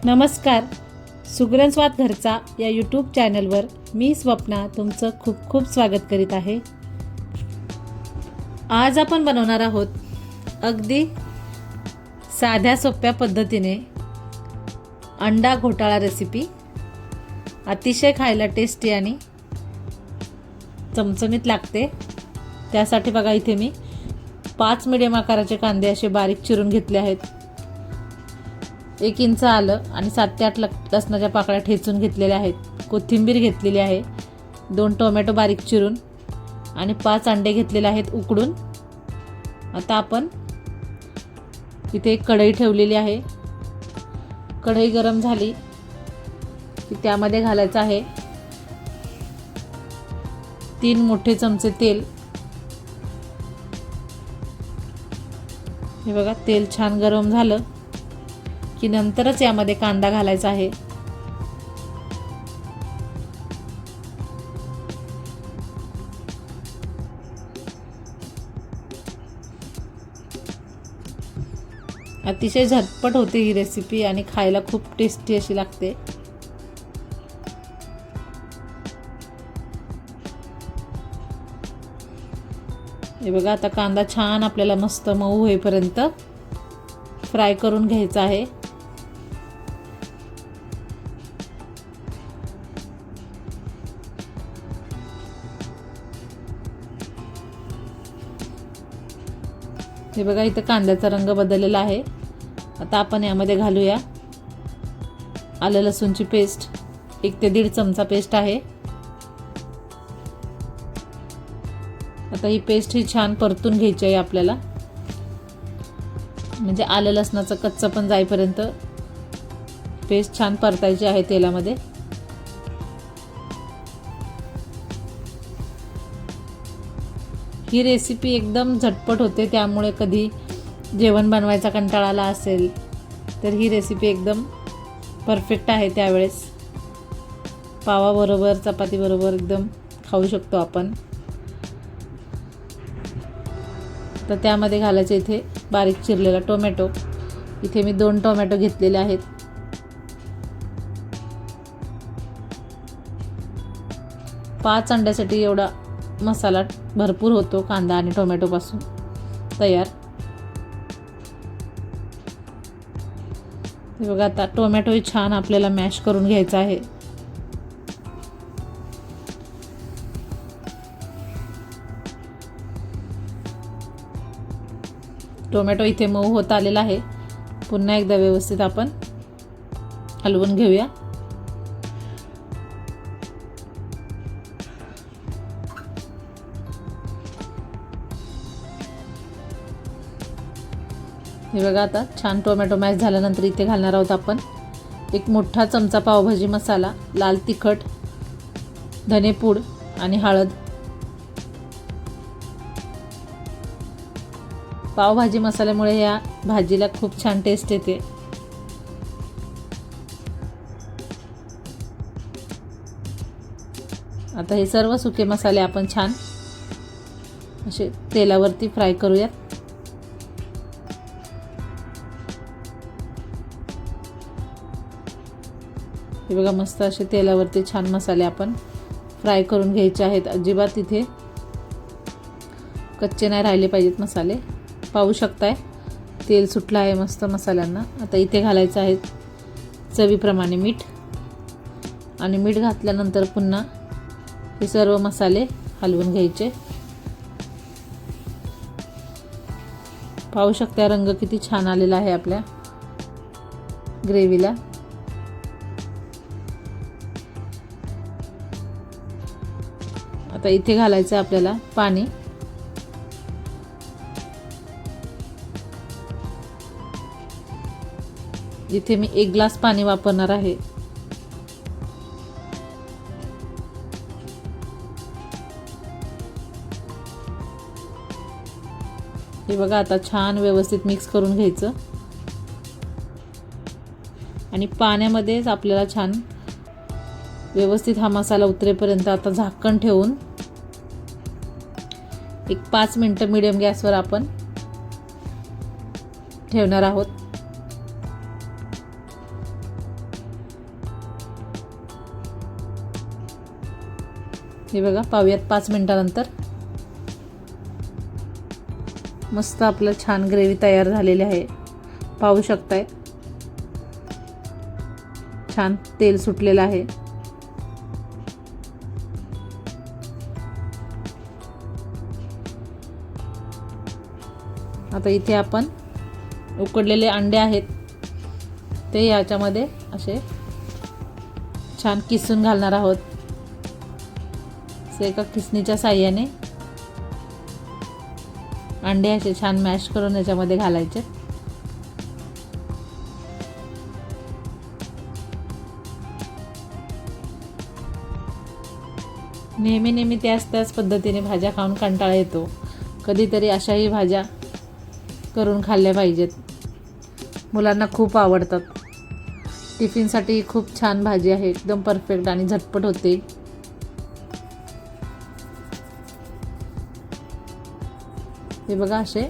नमस्कार. सुगरण स्वाद घरचा या यूट्यूब चॅनलवर मी स्वप्ना तुमचं खूप खूप स्वागत करीत आहे. आज आपण बनवणार आहोत अगदी साध्या सोप्या पद्धतीने अंडा घोटाळा रेसिपी. अतिशय खायला टेस्टी आणि चमचमीत लागते. त्यासाठी बघा इथे मी 5 मीडियम आकाराचे कांदे असे बारीक चिरून घेतले आहेत. 1 इंच आलं आणि 7 ते 8 लसणाच्या पाकळ्या ठेचून घेतलेल्या आहेत. कोथिंबीर घेतलेली आहे. 2 टोमॅटो बारीक चिरून आणि 5 अंडे घेतलेले आहेत उकडून. आता आपण इथे एक कढई ठेवलेली आहे. कढई गरम झाली की त्यामध्ये घालायचं आहे 3 मोठे चमचे तेल. हे बघा तेल छान गरम झालं की नंतरच यामध्ये कांदा घालायचा आहे. अतिशय झटपट होते ही रेसिपी आणि खायला खूप टेस्टी अशी लागते. हे बघा आता कांदा छान आपल्याला मस्त मऊ होईपर्यंत फ्राय करून घ्यायचा आहे. हे बघा इथं कांद्याचा रंग बदललेला आहे. आता आपण यामध्ये घालूया आलं लसूणची पेस्ट. 1 ते 1.5 चमचा पेस्ट आहे. आता ही पेस्ट ही छान परतून घ्यायची आहे आपल्याला, म्हणजे आलं लसणाचं कच्चं पण जाईपर्यंत पेस्ट छान परतायची आहे तेलामध्ये. ही रेसिपी एकदम झटपट होते, त्यामुळे कधी जेवण बनवायचा कंटाळा आला असेल तर ही रेसिपी एकदम परफेक्ट आहे. त्यावेळेस पावाबरोबर चपातीबरोबर एकदम खाऊ शकतो आपण. तर त्यामध्ये घालायचं इथे बारीक चिरलेला टोमॅटो. इथे मी 2 टोमॅटो घेतलेले आहेत. पाच अंड्यासाठी एवढा मसाला भरपूर होतो कांदा आणि टोमॅटो पासून तयार. हे बघा आता टोमॅटोही छान आपल्याला मॅश करून घ्यायचा आहे. टोमॅटो इथे मऊ होत आलेला आहे. पुन्हा एकदा व्यवस्थित आपण हलवून घेऊया. हे बघा आता छान टोमॅटो मॅश झाल्यानंतर इथे घालणार आहोत आपण 1 मोठा चमचा पावभाजी मसाला, लाल तिखट, धनेपूड आणि हळद. पावभाजी मसाल्यामुळे या भाजीला खूप छान टेस्ट येते. आता हे सर्व सुके मसाले आपण छान असे तेलावरती फ्राय करूयात. हे बघा मस्त असे तेलावरती छान मसाले आपण फ्राय करून घ्यायचे आहेत. अजिबात इथे कच्चे नाही राहिले पाहिजेत मसाले. पाहू शकताय तेल सुटलं आहे मस्त मसाल्यांना. आता इथे घालायचं आहे चवीप्रमाणे मीठ. आणि मीठ घातल्यानंतर पुन्हा हे सर्व मसाले हलवून घ्यायचे. पाहू शकता रंग किती छान आलेला आहे आपल्या ग्रेव्हीला. आता इथे घालायचं आपल्याला पाणी. इथे मी 1 ग्लास पाणी वापरणार आहे. हे बघा आता छान व्यवस्थित मिक्स करून घ्यायचं आणि पाण्यामध्येच आपल्याला छान व्यवस्थित हा मसाला उतरेपर्यंत आता झाकण ठेवून 5 मिनिटं मीडियम गॅसवर आपण ठेवणार आहोत. हे बघा पाहूयात 5 मिनिटानंतर. मस्त आपलं छान ग्रेव्ही तयार झालेली आहे, पाहू शकताय. छान तेल सुटलेलं आहे. आता इथे आपण उकडलेले अंडे आहेत ते याच्यामध्ये असे छान किसून घालणार आहोत. एका किसणीच्या साहाय्याने अंडे असे छान मॅश करून याच्यामध्ये घालायचे. नेहमी त्याच पद्धतीने भाज्या खाऊन कंटाळा येतो. कधीतरी अशाही भाज्या करून खाल्ल्या पाहिजेत. मुलांना खूप आवडतात. टिफिनसाठी खूप छान भाजी आहे, एकदम परफेक्ट आणि झटपट होते. हे बघा असे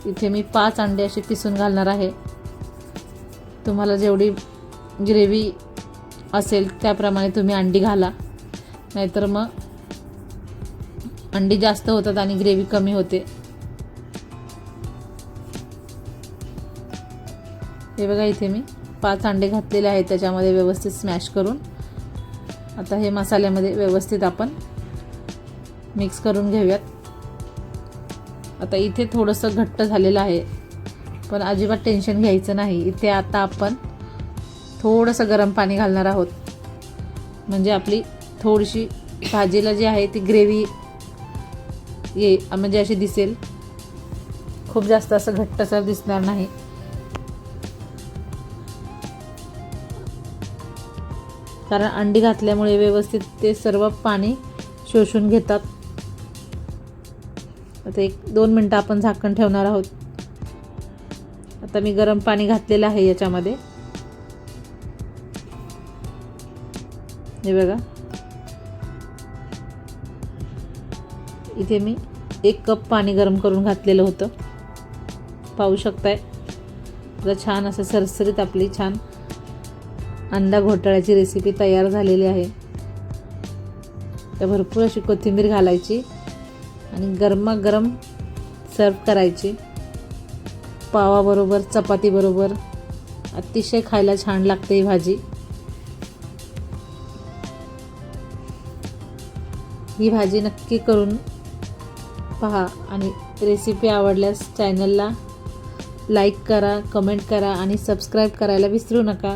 इथे मी 5 अंडे असे किसून घालणार आहे. तुम्हाला जेवढी ग्रेव्ही असेल त्याप्रमाणे तुम्ही अंडी घाला, नाहीतर मग अंडी जास्त होतात आणि ग्रेव्ही कमी होते. हे बघा इथे मी 5 अंडे घातलेले आहेत त्याच्यामध्ये व्यवस्थित स्मॅश करून. आता हे मसाल्यामध्ये व्यवस्थित आपण मिक्स करून घेऊयात. आता इथे थोडंसं घट्ट झालेलं आहे, पण अजिबात टेन्शन घ्यायचं नाही. इथे आता आपण थोडंसं गरम पाणी घालणार आहोत, म्हणजे आपली थोडीशी भाजीला जी आहे ती ग्रेव्ही म्हणजे अशी दिसेल. खूप जास्त असं घट्टसर दिसणार नाही. कारण अंडी घातल्यामुळे व्यवस्थित ते सर्व पाणी शोषून घेतात. आता 1-2 मिनटं आपण झाकण ठेवणार आहोत. आता मी गरम पाणी घातलेलं आहे याच्यामध्ये. हे बघा इथे मी 1 कप पाणी गरम करून घातलेलं होतं, पाहू शकताय. आता छान असं सरसरीत आपली छान अंडा घोटाळ्याची रेसिपी तयार झालेली आहे. तर भरपूर अशी कोथिंबीर घालायची आणि गरमागरम सर्व करायची. पावाबरोबर, चपातीबरोबर अतिशय खायला छान लागते ही भाजी. ही भाजी नक्की करून पहा आणि रेसिपी आवडल्यास चॅनलला लाईक करा, कमेंट करा आणि सबस्क्राईब करायला विसरू नका.